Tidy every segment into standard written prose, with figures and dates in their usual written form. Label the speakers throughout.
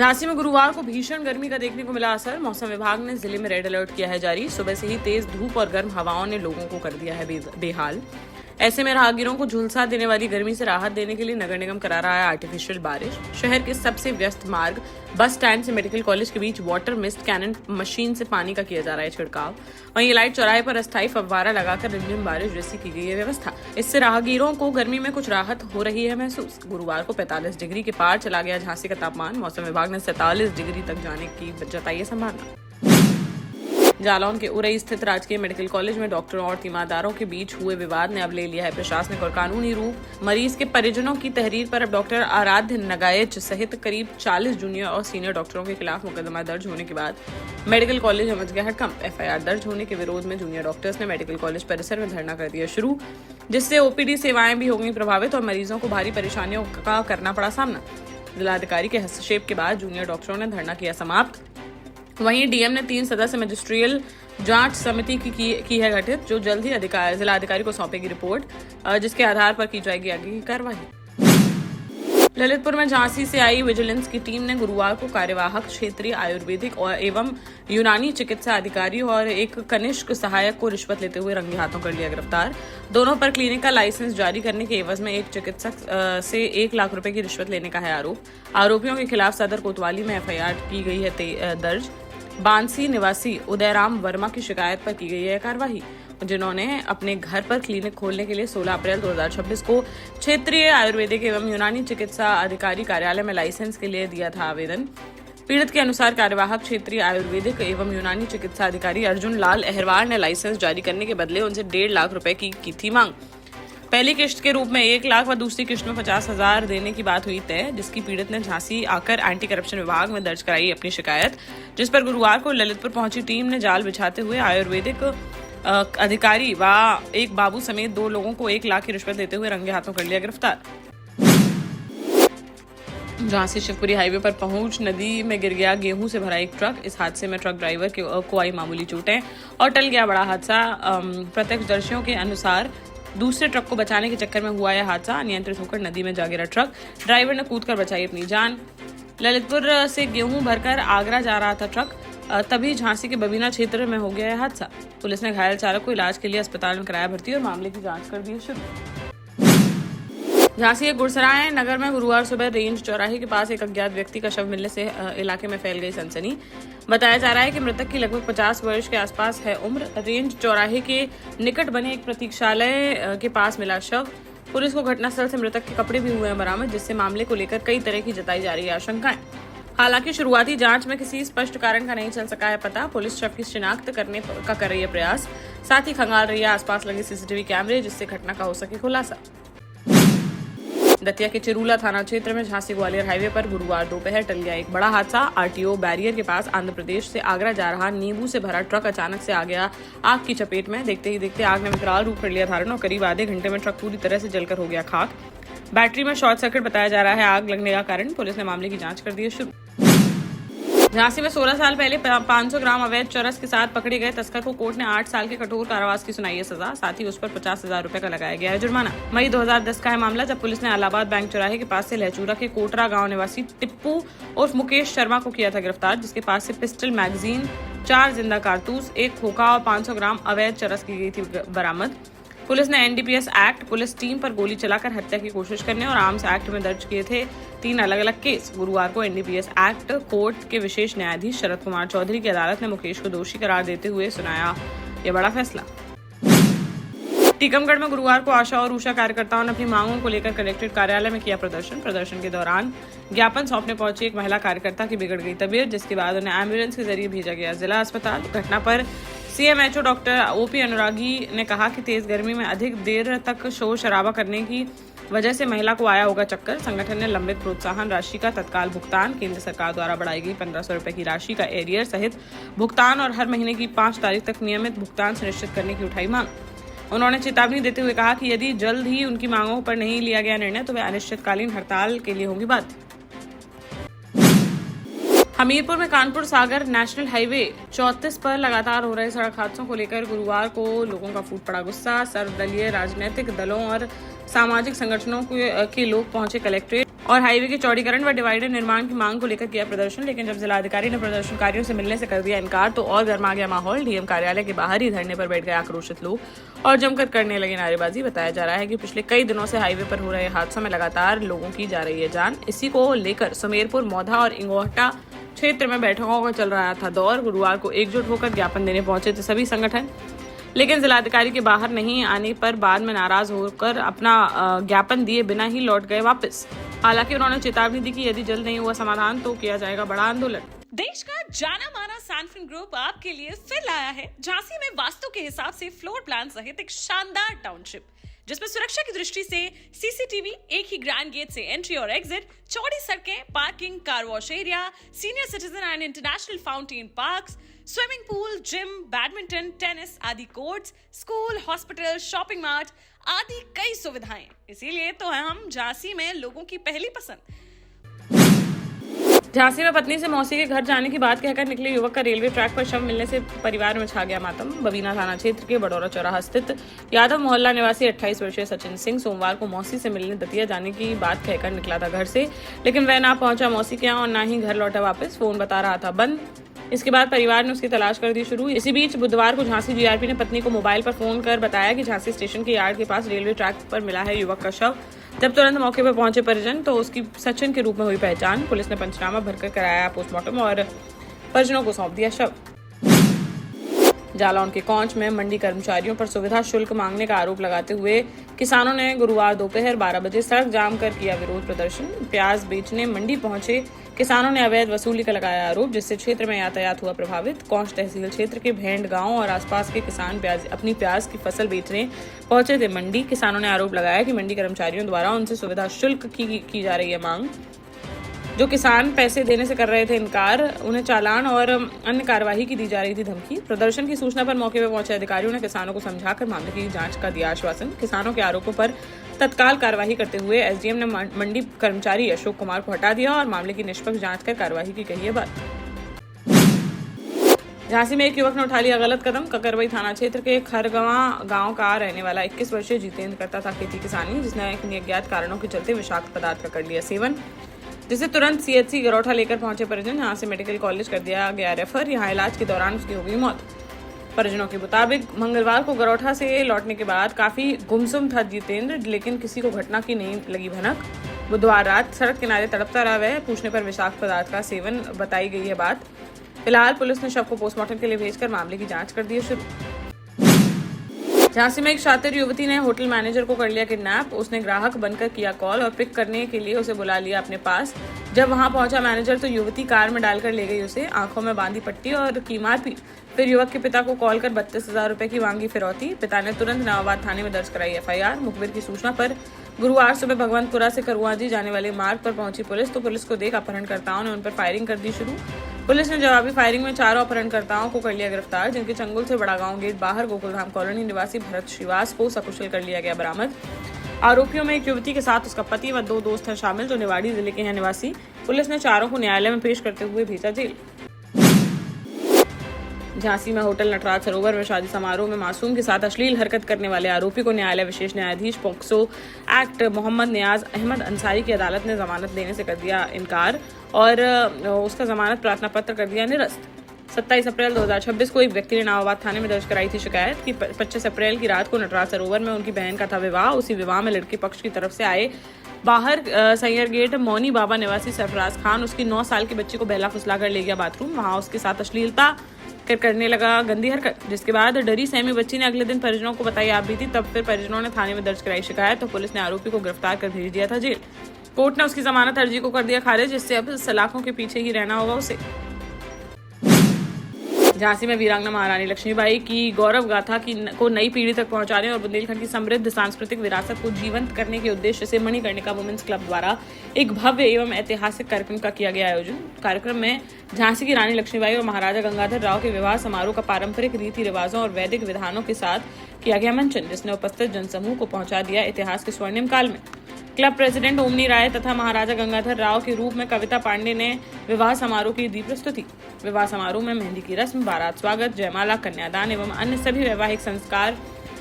Speaker 1: झांसी में गुरुवार को भीषण गर्मी का देखने को मिला असर। मौसम विभाग ने जिले में रेड अलर्ट किया है जारी। सुबह से ही तेज धूप और गर्म हवाओं ने लोगों को कर दिया है बेहाल। ऐसे में राहगीरों को झुलसा देने वाली गर्मी से राहत देने के लिए नगर निगम करा रहा है आर्टिफिशियल बारिश। शहर के सबसे व्यस्त मार्ग बस स्टैंड से मेडिकल कॉलेज के बीच वाटर मिस्ट कैनन मशीन से पानी का किया जा रहा है छिड़काव। वहीं लाइट चौराहे पर अस्थायी फव्वारा लगाकर रिमझिम बारिश जैसी की गई है व्यवस्था। इससे राहगीरों को गर्मी में कुछ राहत हो रही है महसूस। गुरुवार को 45 डिग्री के पार चला गया झांसी का तापमान। मौसम विभाग ने 47 डिग्री तक जाने की जताई है संभावना। जालौन के उरई स्थित राजकीय मेडिकल कॉलेज में डॉक्टरों और तीमारदारों के बीच हुए विवाद ने अब ले लिया है प्रशासनिक और कानूनी रूप। मरीज के परिजनों की तहरीर पर अब डॉक्टर आराध्य नगाएच सहित करीब 40 जूनियर और सीनियर डॉक्टरों के खिलाफ मुकदमा दर्ज होने के बाद मेडिकल कॉलेज में मच गया हड़कंप। एफआईआर दर्ज होने के विरोध में जूनियर डॉक्टर्स ने मेडिकल कॉलेज परिसर में धरना कर दिया शुरू, जिससे ओपीडी सेवाएं भी हो गई प्रभावित और मरीजों को भारी परेशानियों का करना पड़ा सामना। जिलाधिकारी के हस्तक्षेप के बाद जूनियर डॉक्टरों ने धरना किया समाप्त। वहीं डीएम ने 3 सदस्य मजिस्ट्रियल जांच समिति की है गठित, जो जल्द ही जिलाधिकारी को सौंपेगी रिपोर्ट, जिसके आधार पर की जाएगी आगे की कार्रवाई। ललितपुर में झांसी से आई विजिलेंस की टीम ने गुरुवार को कार्यवाहक क्षेत्रीय आयुर्वेदिक और एवं यूनानी चिकित्सा अधिकारी और एक कनिष्क सहायक को रिश्वत लेते हुए रंगे हाथों कर लिया गिरफ्तार। दोनों पर क्लिनिक का लाइसेंस जारी करने के एवज में एक चिकित्सक से 1 लाख रुपए की रिश्वत लेने का है आरोप। आरोपियों के खिलाफ सदर कोतवाली में एफआईआर की गई है दर्ज। बांसी निवासी उदयराम वर्मा की शिकायत पर की गई है कार्रवाई, जिन्होंने अपने घर पर क्लिनिक खोलने के लिए 16 अप्रैल 2026 को क्षेत्रीय आयुर्वेदिक एवं यूनानी चिकित्सा अधिकारी कार्यालय में लाइसेंस के लिए दिया था आवेदन। पीड़ित के अनुसार कार्यवाहक क्षेत्रीय आयुर्वेदिक एवं यूनानी चिकित्सा अधिकारी अर्जुन लाल अहरवार ने लाइसेंस जारी करने के बदले उनसे 1.5 लाख रुपए की थी मांग। पहली किश्त के रूप में 1 लाख व दूसरी किश्त में 50,000 देने की बात हुई तय, जिसकी पीड़ित ने झांसी आकर एंटी करप्शन विभाग में दर्ज कराई अपनी शिकायत, जिस पर गुरुवार को ललितपुर पहुंची टीम ने जाल बिछाते हुए आयुर्वेदिक अधिकारी व एक बाबू समेत 2 लोगों को 1 लाख की रिश्वत देते हुए रंगे हाथों कर लिया गिरफ्तार। झांसी शिवपुरी हाईवे पर पहुंच नदी में गिर गया गेहूं से भरा एक ट्रक। इस हादसे में ट्रक ड्राइवर को आई मामूली चोटें और टल गया बड़ा हादसा। प्रत्यक्षदर्शियों के अनुसार दूसरे ट्रक को बचाने के चक्कर में हुआ यह हादसा। अनियंत्रित होकर नदी में जा गिरा ट्रक। ड्राइवर ने कूदकर बचाई अपनी जान। ललितपुर से गेहूं भरकर आगरा जा रहा था ट्रक, तभी झांसी के बबीना क्षेत्र में हो गया यह हादसा। पुलिस ने घायल चालक को इलाज के लिए अस्पताल में कराया भर्ती और मामले की जांच कर दी है शुरू। झांसी के गुड़सराय नगर में गुरुवार सुबह रेंज चौराहे के पास एक अज्ञात व्यक्ति का शव मिलने से इलाके में फैल गई सनसनी। बताया जा रहा है कि मृतक की लगभग 50 वर्ष के आसपास है उम्र। रेंज चौराहे के निकट बने एक प्रतीक्षालय के पास मिला शव। पुलिस को घटनास्थल से मृतक के कपड़े भी हुए हैं बरामद, जिससे मामले को लेकर कई तरह की जताई जा रही है आशंकाएं। हालांकि शुरुआती जांच में किसी स्पष्ट कारण का नहीं चल सका है पता। पुलिस शव की शिनाख्त करने का कर रही है प्रयास, साथ ही खंगाल रही है आसपास लगे सीसीटीवी कैमरे, जिससे घटना का हो सके खुलासा। दतिया के चिरूला थाना क्षेत्र में झांसी ग्वालियर हाईवे पर गुरुवार दोपहर टल गया एक बड़ा हादसा। आरटीओ बैरियर के पास आंध्र प्रदेश से आगरा जा रहा नींबू से भरा ट्रक अचानक से आ गया आग की चपेट में। देखते ही देखते आग ने विकराल रूप कर लिया धारण और करीब आधे घंटे में ट्रक पूरी तरह से जलकर हो गया खाक। बैटरी में शॉर्ट सर्किट बताया जा रहा है आग लगने का कारण। पुलिस ने मामले की जांच कर दी है शुरू। झांसी में 16 साल पहले 500 ग्राम अवैध चरस के साथ पकड़े गए तस्कर को कोर्ट ने 8 साल के कठोर कारावास की सुनाई है सजा। साथ ही उस पर 50,000 रुपए का लगाया गया है जुर्माना। मई 2010 का है मामला, जब पुलिस ने इलाहाबाद बैंक चौराहे के पास से लहचूरा के कोटरा गांव निवासी टिप्पू उर्फ मुकेश शर्मा को किया था गिरफ्तार, जिसके पास से पिस्टल, मैगजीन, 4 जिंदा कारतूस, 1 खोखा और 500 ग्राम अवैध चरस की गई थी बरामद। पुलिस ने एनडीपीएस एक्ट, पुलिस टीम पर गोली चलाकर हत्या की कोशिश करने और आर्म्स एक्ट में दर्ज किए थे 3 अलग अलग केस। गुरुवार को एनडीपीएस एक्ट कोर्ट के विशेष न्यायाधीश शरद कुमार चौधरी की अदालत ने मुकेश को दोषी करार देते हुए सुनाया यह बड़ा फैसला। टीकमगढ़ में गुरुवार को आशा और ऊषा कार्यकर्ताओं ने अपनी मांगों को लेकर कलेक्ट्रेट कार्यालय में किया प्रदर्शन के दौरान ज्ञापन सौंपने पहुंची एक महिला कार्यकर्ता की बिगड़ गई तबीयत, जिसके बाद उन्हें एम्बुलेंस के जरिए भेजा गया जिला अस्पताल। घटना पर सीएमएचओ डॉक्टर ओपी अनुरागी ने कहा कि तेज गर्मी में अधिक देर तक शोर शराबा करने की वजह से महिला को आया होगा चक्कर। संगठन ने लंबित प्रोत्साहन राशि का तत्काल भुगतान, केंद्र सरकार द्वारा बढ़ाई गई 1500 रुपए की राशि का एरियर सहित भुगतान और हर महीने की 5 तारीख तक नियमित भुगतान सुनिश्चित करने की उठाई मांग। उन्होंने चेतावनी देते हुए कहा कि यदि जल्द ही उनकी मांगों पर नहीं लिया गया निर्णय तो वे अनिश्चितकालीन हड़ताल के लिए होंगी बात। हमीरपुर में कानपुर सागर नेशनल हाईवे 34 पर लगातार हो रहे सड़क हादसों को लेकर गुरुवार को लोगों का फूट पड़ा गुस्सा। सर्वदलीय राजनीतिक दलों और सामाजिक संगठनों के लोग पहुंचे कलेक्ट्रेट और हाईवे के चौड़ीकरण व डिवाइडर निर्माण की मांग को लेकर किया प्रदर्शन। लेकिन जब जिलाधिकारी ने प्रदर्शनकारियों से मिलने से कर दिया इनकार तो और गर्मा गया माहौल। डीएम कार्यालय के बाहर ही धरने पर बैठ गए आक्रोशित लोग और जमकर करने लगे नारेबाजी। बताया जा रहा है कि पिछले कई दिनों से हाईवे पर हो रहे हादसों में लगातार लोगों की जा रही है जान। इसी को लेकर सुमेरपुर, मौधा और इंगोहटा क्षेत्र में बैठकों का चल रहा था दौर। गुरुवार को एकजुट होकर ज्ञापन देने पहुंचे थे सभी संगठन, लेकिन जिलाधिकारी के बाहर नहीं आने पर बाद में नाराज होकर अपना ज्ञापन दिए बिना ही लौट गए वापस। हालांकि उन्होंने चेतावनी दी कि यदि जल्द नहीं हुआ समाधान तो किया जाएगा बड़ा आंदोलन।
Speaker 2: देश का जाना माना सैनफिन ग्रुप आपके लिए फिर लाया है झांसी में वास्तु के हिसाब से फ्लोर प्लान सहित एक शानदार टाउनशिप, जिसमें सुरक्षा की दृष्टि से सीसीटीवी, एक ही ग्रैंड गेट से एंट्री और एग्जिट, चौड़ी सड़कें, parking, car wash area, senior citizen and international fountain parks, swimming pool, gym, badminton, tennis आदि courts, school, hospital, shopping mart आदि कई सुविधाएं। इसीलिए तो है हम झांसी में लोगों की पहली पसंद।
Speaker 1: झांसी में पत्नी से मौसी के घर जाने की बात कहकर निकले युवक का रेलवे ट्रैक पर शव मिलने से परिवार में छा गया मातम। बबीना थाना क्षेत्र के बडौरा चौराहा स्थित यादव मोहल्ला निवासी 28 वर्षीय सचिन सिंह सोमवार को मौसी से मिलने दतिया जाने की बात कहकर निकला था घर से, लेकिन वह ना पहुंचा मौसी के यहाँ और ना ही घर लौटा वापस। फोन बता रहा था बंद। इसके बाद परिवार ने उसकी तलाश कर दी शुरू। इसी बीच बुधवार को झांसी जीआरपी ने पत्नी को मोबाइल पर फोन कर बताया कि झांसी स्टेशन के यार्ड के पास रेलवे ट्रैक पर मिला है युवक का शव। जब तुरंत मौके पर पहुंचे परिजन तो उसकी सचिन के रूप में हुई पहचान। पुलिस ने पंचनामा भरकर कराया पोस्टमार्टम और परिजनों को सौंप दिया शव। जालौन के कौंच में मंडी कर्मचारियों पर सुविधा शुल्क मांगने का आरोप लगाते हुए किसानों ने गुरुवार दोपहर 12 बजे सड़क जाम कर किया विरोध प्रदर्शन। प्याज बेचने मंडी पहुंचे किसानों ने अवैध वसूली का लगाया आरोप, जिससे क्षेत्र में यातायात हुआ प्रभावित। कौंच तहसील क्षेत्र के भेंड गांव और आसपास के किसान अपनी प्याज की फसल बेचने पहुंचे थे मंडी। किसानों ने आरोप लगाया कि मंडी कर्मचारियों द्वारा उनसे सुविधा शुल्क की जा रही है मांग। जो किसान पैसे देने से कर रहे थे इनकार, उन्हें चालान और अन्य कार्यवाही की दी जा रही थी धमकी। प्रदर्शन की सूचना पर मौके पर पहुंचे अधिकारियों ने किसानों को समझाकर मामले की जांच का दिया आश्वासन। किसानों के आरोपों पर तत्काल कार्यवाही करते हुए एसडीएम ने मंडी कर्मचारी अशोक कुमार को हटा दिया और मामले की निष्पक्ष जांच कर कार्यवाही की कही है बात। झांसी में एक युवक ने उठा लिया गलत कदम। ककरवई थाना क्षेत्र के खरगवा गांव का रहने वाला 21 वर्षीय जितेंद्र करता था खेती किसानी, जिसने अज्ञात कारणों के चलते विषाक्त पदार्थ का कर लिया सेवन, जिसे तुरंत सीएचसी गरौठा लेकर पहुंचे परिजन। यहां से मेडिकल कॉलेज कर दिया गया रेफर। यहां इलाज के दौरान उसकी हो गई मौत। परिजनों के मुताबिक मंगलवार को गरौठा से लौटने के बाद काफी गुमसुम था जितेंद्र, लेकिन किसी को घटना की नहीं लगी भनक। बुधवार रात सड़क किनारे तड़पता रहा वह। पूछने पर विषाक्त पदार्थ का सेवन बताई गई है बात। फिलहाल पुलिस ने शव को पोस्टमार्टम के लिए भेजकर मामले की जांच कर दी है शुरू। झांसी में एक शातिर युवती ने होटल मैनेजर को कर लिया किडनैप। उसने ग्राहक बनकर किया कॉल और पिक करने के लिए उसे बुला लिया अपने पास। जब वहां पहुंचा मैनेजर तो युवती कार में डालकर ले गई उसे। आंखों में बांधी पट्टी और की मारपीट। फिर युवक के पिता को कॉल कर 32,000 रुपए की मांगी फिरौती। पिता ने तुरंत नवाबाद थाने में दर्ज कराई एफआईआर। मुखबिर की सूचना पर गुरुवार सुबह भगवंतपुरा से करुआजी जाने वाले मार्ग पर पहुंची पुलिस तो पुलिस को देख अपहरणकर्ताओं ने उन पर फायरिंग कर दी शुरू। पुलिस ने जवाबी फायरिंग में 4 अपहरणकर्ताओं को कर लिया गिरफ्तार, जिनके चंगुल से बड़ा गांव गेट बाहर गोकुलधाम कॉलोनी निवासी भरत श्रीवास को सकुशल कर लिया गया बरामद। आरोपियों में एक युवती के साथ उसका पति व 2 दोस्त हैं शामिल, जो निवाड़ी जिले के हैं निवासी। पुलिस ने चारों को न्यायालय में पेश करते हुए भेजा जेल। झांसी में होटल नटराज सरोवर में शादी समारोह में मासूम के साथ अश्लील हरकत करने वाले आरोपी को न्यायालय विशेष न्यायाधीश पोक्सो एक्ट मोहम्मद नियाज अहमद अंसारी की अदालत ने जमानत देने से कर दिया इनकार और उसका जमानत प्रार्थना पत्र कर दिया निरस्त। 27 अप्रैल 2026 को एक व्यक्ति ने नावाबाद थाने में दर्ज कराई थी शिकायत कि 25 अप्रैल की रात को नटराज सरोवर में उनकी बहन का था विवाह। उसी विवाह में लड़के पक्ष की तरफ से आए बाहर सैयर गेट मौनी बाबा निवासी सरफराज खान उसकी 9 साल की बच्ची को बहला फुसला कर ले गया बाथरूम। वहां उसके साथ अश्लीलता करने लगा गंदी हरकत, जिसके बाद डरी सहमी बच्ची ने अगले दिन परिजनों को बताई आप बीती। तब फिर परिजनों ने थाने में दर्ज कराई शिकायत तो पुलिस ने आरोपी को गिरफ्तार कर भेज दिया था जेल। कोर्ट ने उसकी जमानत अर्जी को कर दिया खारिज, जिससे अब सलाखों के पीछे ही रहना होगा उसे। झांसी में वीरांगना महारानी लक्ष्मीबाई की गौरव गाथा को नई पीढ़ी तक पहुंचाने और बुंदेलखंड की समृद्ध सांस्कृतिक विरासत को जीवंत करने के उद्देश्य से मणिकर्णिका वुमेन्स क्लब द्वारा एक भव्य एवं ऐतिहासिक कार्यक्रम का किया गया आयोजन। कार्यक्रम में झांसी की रानी लक्ष्मीबाई और महाराजा गंगाधर राव के विवाह समारोह का पारंपरिक रीति रिवाजों और वैदिक विधानों के साथ किया गया मंचन, जिसने उपस्थित जनसमूह को पहुंचा दिया इतिहास के स्वर्णिम काल में। क्लब प्रेसिडेंट ओमनी राय तथा महाराजा गंगाधर राव के रूप में कविता पांडे ने विवाह समारोह की दी प्रस्तुति। विवाह समारोह में मेहंदी की रस्म, बारात स्वागत, जयमाला, कन्यादान एवं अन्य सभी वैवाहिक संस्कार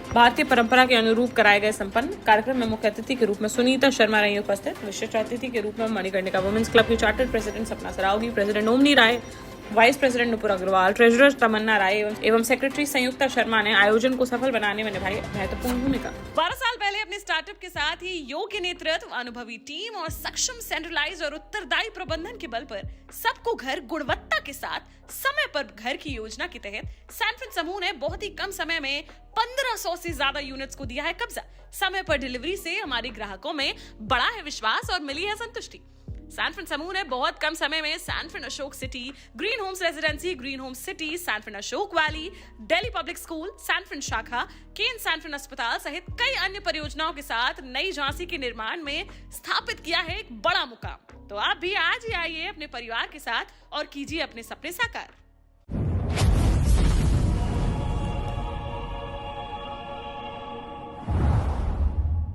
Speaker 1: भारतीय परंपरा के अनुरूप कराए गए संपन्न। कार्यक्रम में मुख्य अतिथि के रूप में सुनीता शर्मा रही उपस्थित। विशिष्ट अतिथि के रूप में मणिकर्णिका वुमेन्स क्लब की chartered president Sapna Saraogi, president Omni Rai, vice president Nupur Agarwal, treasurer Tamanna Rai एवं सेक्रेटरी संयुक्ता शर्मा ने आयोजन को सफल बनाने में निभाई महत्वपूर्ण भूमिका।
Speaker 2: 12 साल पहले अपने स्टार्टअप के साथ ही योग्य नेतृत्व, अनुभवी टीम और सक्षम सेंट्रलाइज और उत्तरदायी प्रबंधन के बल पर सबको घर गुणवत्ता के साथ समय पर घर की योजना के तहत सैनफिन समूह ने बहुत ही कम समय में 1500 से ज्यादा यूनिट्स को दिया है कब्जा। समय पर डिलीवरी से हमारे ग्राहकों में बढ़ा है विश्वास और मिली है संतुष्टि। सैनफिन समूह ने बहुत कम समय में Sanfin Ashok city, green homes residency, green homes city, Sanfin Ashok valley, Delhi public school, Sanfin शाखा, केन सैनफिन अस्पताल सहित कई अन्य परियोजनाओं के साथ नई झांसी के निर्माण में स्थापित किया है एक बड़ा मुकाम। तो आप भी आज ही आइए अपने परिवार के साथ और कीजिए अपने सपने साकार।